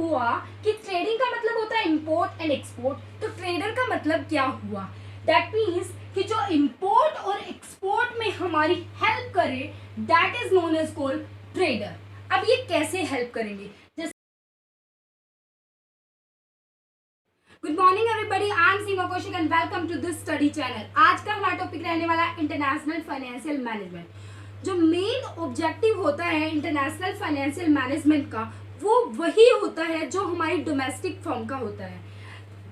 हुआ कि ट्रेडिंग का मतलब होता है इंपोर्ट एंड एक्सपोर्ट, तो ट्रेडर का मतलब क्या हुआ? दैट मीन्स कि जो इंपोर्ट और एक्सपोर्ट में हमारी हेल्प करे, that is known as called trader. अब ये कैसे हेल्प करेंगे? Good morning everybody, I am Seema Kaushik and welcome to this study channel. आज का हमारा टॉपिक रहने वाला है इंटरनेशनल फाइनेंशियल मैनेजमेंट। जो मेन ऑब्जेक्टिव होता है इंटरनेशनल फाइनेंशियल मैनेजमेंट का, वो वही होता है जो हमारी डोमेस्टिक फर्म का होता है।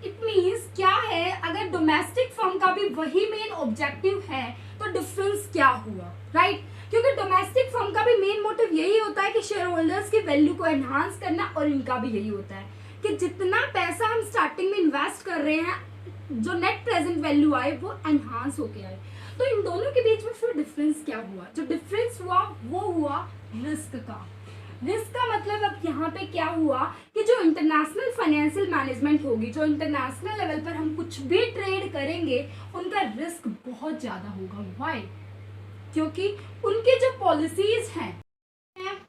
इट मीन्स क्या है, अगर डोमेस्टिक फर्म का भी वही मेन ऑब्जेक्टिव है तो डिफरेंस क्या हुआ, राइट? क्योंकि डोमेस्टिक फर्म का भी मेन मोटिव यही होता है कि शेयर होल्डर्स की वैल्यू को एनहांस करना, और इनका भी यही होता है कि जितना पैसा हम स्टार्टिंग में इन्वेस्ट कर रहे हैं, जो नेट प्रेजेंट वैल्यू आए वो एनहांस होके आए। तो इन दोनों के बीच में फिर डिफरेंस क्या हुआ? जो डिफरेंस हुआ वो हुआ रिस्क का। रिस्क का मतलब अब यहाँ पे क्या हुआ कि जो इंटरनेशनल फाइनेंशियल मैनेजमेंट होगी, जो इंटरनेशनल लेवल पर हम कुछ भी ट्रेड करेंगे, उनका रिस्क बहुत ज्यादा होगा। व्हाई? क्योंकि उनके जो पॉलिसीज हैं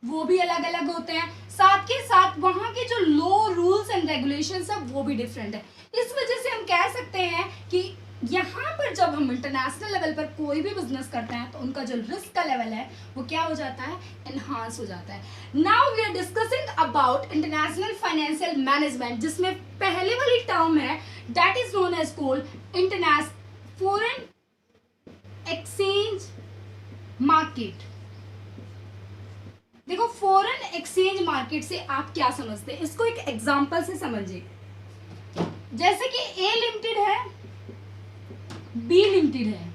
वो भी अलग अलग होते हैं, साथ के साथ वहां के जो लॉ, रूल्स एंड रेगुलेशंस है वो भी डिफरेंट है। इस वजह से हम कह सकते हैं कि यहाँ पर जब हम इंटरनेशनल लेवल पर कोई भी बिजनेस करते हैं तो उनका जो रिस्क का लेवल है वो क्या हो जाता है? एनहांस हो जाता है। Now we are discussing about international financial management, जिसमें पहले वाली टर्म है that is known as called international foreign exchange market. देखो, फॉरेन एक्सचेंज मार्केट से आप क्या समझते हैं, इसको एक एग्जांपल से समझिए। जैसे कि ए लिमिटेड है, बी लिमिटेड है।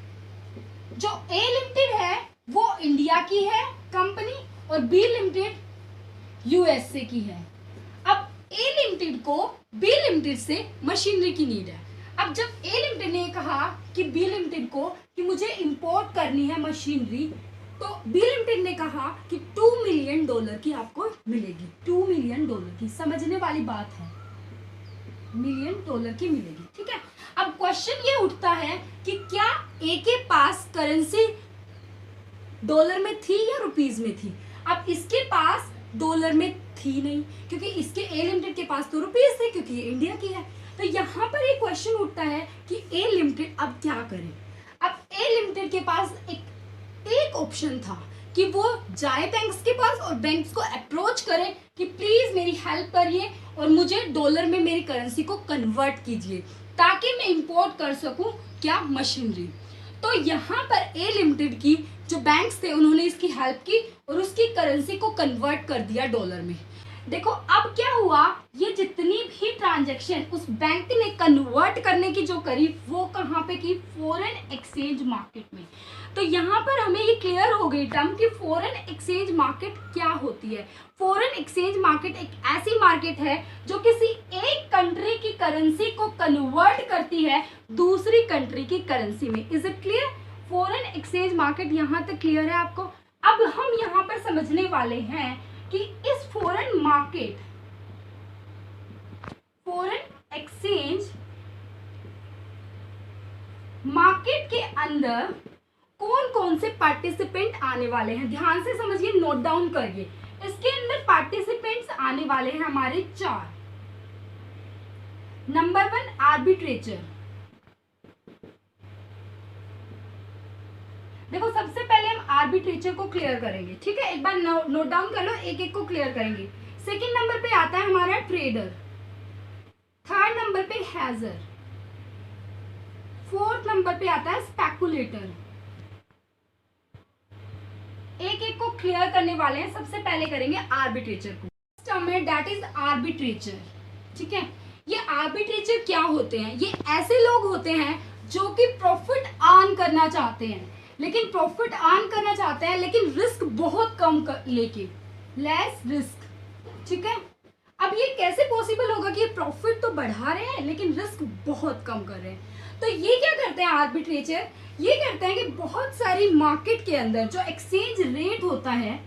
जो ए लिमिटेड है वो इंडिया की है कंपनी, और बी लिमिटेड यूएसए की है। अब ए लिमिटेड को बी लिमिटेड से मशीनरी की नीड है। अब जब ए लिमिटेड ने कहा कि बी लिमिटेड को कि मुझे इंपोर्ट करनी है मशीनरी, तो बी लिमिटेड ने कहा कि $2 मिलियन की आपको मिलेगी। $2 मिलियन की, समझने वाली बात है, $1 मिलियन की मिलेगी, ठीक है। अब क्वेश्चन ये उठता है कि क्या ए के पास करेंसी डॉलर में थी या रुपीज में थी? अब इसके पास डॉलर में थी नहीं, क्योंकि इसके ए लिमिटेड के पास तो रुपीज थे, क्योंकि ये इंडिया की है। तो यहाँ पर एक क्वेश्चन उठता है कि ए लिमिटेड अब क्या करे? अब ए लिमिटेड के पास एक ऑप्शन था कि वो जाए बैंक्स के पास और बैंक्स को अप्रोच करे कि प्लीज मेरी हेल्प करिए और मुझे डॉलर में मेरी करेंसी को कन्वर्ट कीजिए ताकि मैं इंपोर्ट कर सकूं क्या? मशीनरी। तो यहाँ पर ए लिमिटेड की जो बैंक्स थे उन्होंने इसकी हेल्प की और उसकी करेंसी को कन्वर्ट कर दिया डॉलर में। देखो अब क्या हुआ, ये जितनी भी ट्रांजैक्शन उस बैंक ने कन्वर्ट करने की जो करी, वो कहाँ पे की? फॉरेन एक्सचेंज मार्केट में। तो यहाँ पर हमें ये क्लियर हो गई टर्म कि फॉरेन एक्सचेंज मार्केट क्या होती है। फॉरेन एक्सचेंज मार्केट एक ऐसी मार्केट है जो किसी एक कंट्री की करेंसी को कन्वर्ट करती है दूसरी कंट्री की करेंसी में। Is it clear? Foreign exchange market यहाँ तक क्लियर है आपको? अब हम यहाँ पर समझने वाले हैं कि इस foreign market, foreign exchange market के अंदर कौन कौन से पार्टिसिपेंट आने वाले हैं। ध्यान से समझिए, नोट डाउन करिए। इसके अंदर पार्टिसिपेंट्स आने वाले हैं हमारे 4। Number 1 arbitrator. देखो सबसे पहले हम आर्बिट्रेचर को क्लियर करेंगे, ठीक है? एक बार नोट डाउन कर लो, एक एक को क्लियर करेंगे। सेकंड नंबर पे आता है हमारा ट्रेडर, थर्ड नंबर पे हैजर, फोर्थ नंबर पे आता है स्पेकुलेटर। एक एक को क्लियर करने वाले हैं। सबसे पहले करेंगे आर्बिट्रेचर को। टर्म है दैट इज आर्बिट्रेचर, ठीक है? ये आर्बिट्रेचर क्या होते हैं? ये ऐसे लोग होते हैं जो कि प्रॉफिट अर्न करना चाहते हैं, लेकिन रिस्क बहुत कम लेके, लेस रिस्क, ठीक है? अब ये कैसे पॉसिबल होगा कि ये प्रॉफिट तो बढ़ा रहे हैं लेकिन रिस्क बहुत कम कर रहे हैं? तो ये क्या करते हैं आर्बिट्रेचर? ये करते हैं कि बहुत सारी मार्केट के अंदर जो एक्सचेंज रेट होता है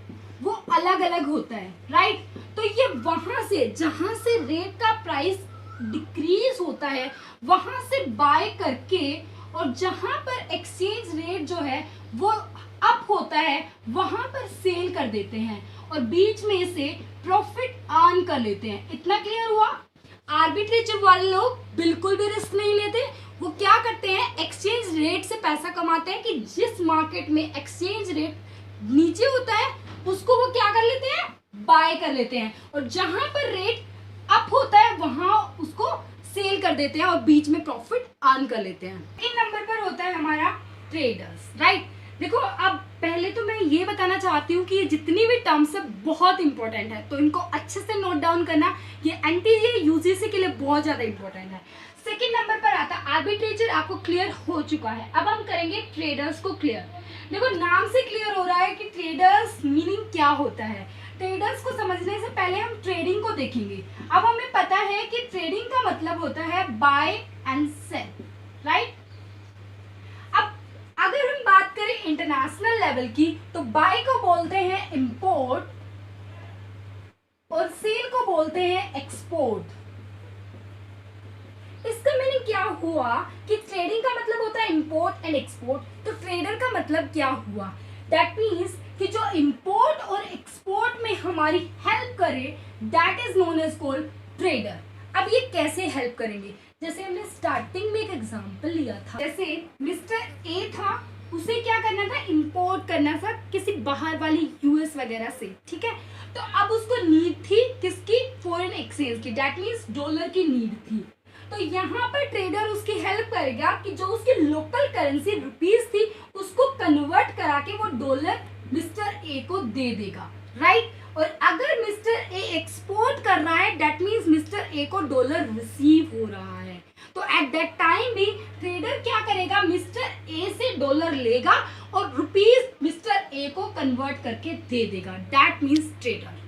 वो अलग अलग होता है, राइट? तो ये वहां से जहां से रेट का प्राइस डिक्रीज होता है वहां से बाय करके, और जहां पर एक्सचेंज रेट जो है वो अप होता है वहां पर सेल कर देते हैं। और बीच में से प्रॉफिट अर्न कर लेते हैं। इतना क्लियर हुआ? आर्बिट्रेज वाले लोग बिल्कुल भी रिस्क नहीं लेते। वो क्या करते हैं, एक्सचेंज रेट से पैसा कमाते हैं कि जिस मार्केट में एक्सचेंज रेट नीचे होता है उसको वो क्या कर लेते हैं, बाय कर लेते हैं, और जहां पर रेट अप होता है वहां उसको सेल कर देते हैं और बीच में प्रॉफिट अर्न कर लेते हैं। इन नंबर पर होता है हमारा ट्रेडर्स, राइट। देखो अब पहले तो मैं ये बताना चाहती हूँ कि ये जितनी भी टर्म्स है बहुत इंपॉर्टेंट है, तो इनको अच्छे से नोट डाउन करना। ये एनटीए यूजीसी के लिए बहुत ज्यादा इंपॉर्टेंट है। सेकंड नंबर पर आता है आर्बिट्रेटर, आपको क्लियर हो चुका है। अब हम करेंगे ट्रेडर्स को क्लियर। देखो नाम से क्लियर हो रहा है कि ट्रेडर्स मीनिंग क्या होता है। ट्रेडर्स को समझने से पहले हम ट्रेडिंग को देखेंगे। अब हमें पता है कि ट्रेडिंग का मतलब होता है बाय एंड सेल, राइट। अब अगर हम बात करें इंटरनेशनल लेवल की, तो बाय को बोलते हैं इंपोर्ट और सेल को बोलते हैं एक्सपोर्ट। इसका मीनिंग क्या हुआ कि ट्रेडिंग का मतलब होता है इंपोर्ट एंड एक्सपोर्ट, तो ट्रेडर का मतलब क्या हुआ, दैट मीन्स कि जो इंपोर्ट और एक्सपोर्ट में हमारी हेल्प करे, that is known as called trader. अब ये कैसे हेल्प करेंगे, जैसे हमने स्टार्टिंग में एक एग्जांपल लिया था, जैसे मिस्टर ए था, उसे क्या करना था, इंपोर्ट करना था किसी बाहर वाली यूएस वगैरह से, ठीक है। तो अब उसको नीड थी किसकी, फॉरेन एक्सचेंज की, दैट मीन्स डॉलर की नीड थी। तो यहाँ पर ट्रेडर उसकी हेल्प करेगा कि जो उसकी लोकल करेंसी रुपीस थी उसको कन्वर्ट करा के वो डॉलर मिस्टर ए को दे देगा, राइट। और अगर मिस्टर ए एक्सपोर्ट कर रहा है, दैट मीन्स मिस्टर ए को डॉलर रिसीव हो रहा है, तो एट दैट टाइम भी ट्रेडर क्या करेगा, मिस्टर ए से डॉलर लेगा और रुपीस मिस्टर ए को कन्वर्ट करके दे देगा, दैट मीन्स ट्रेडर।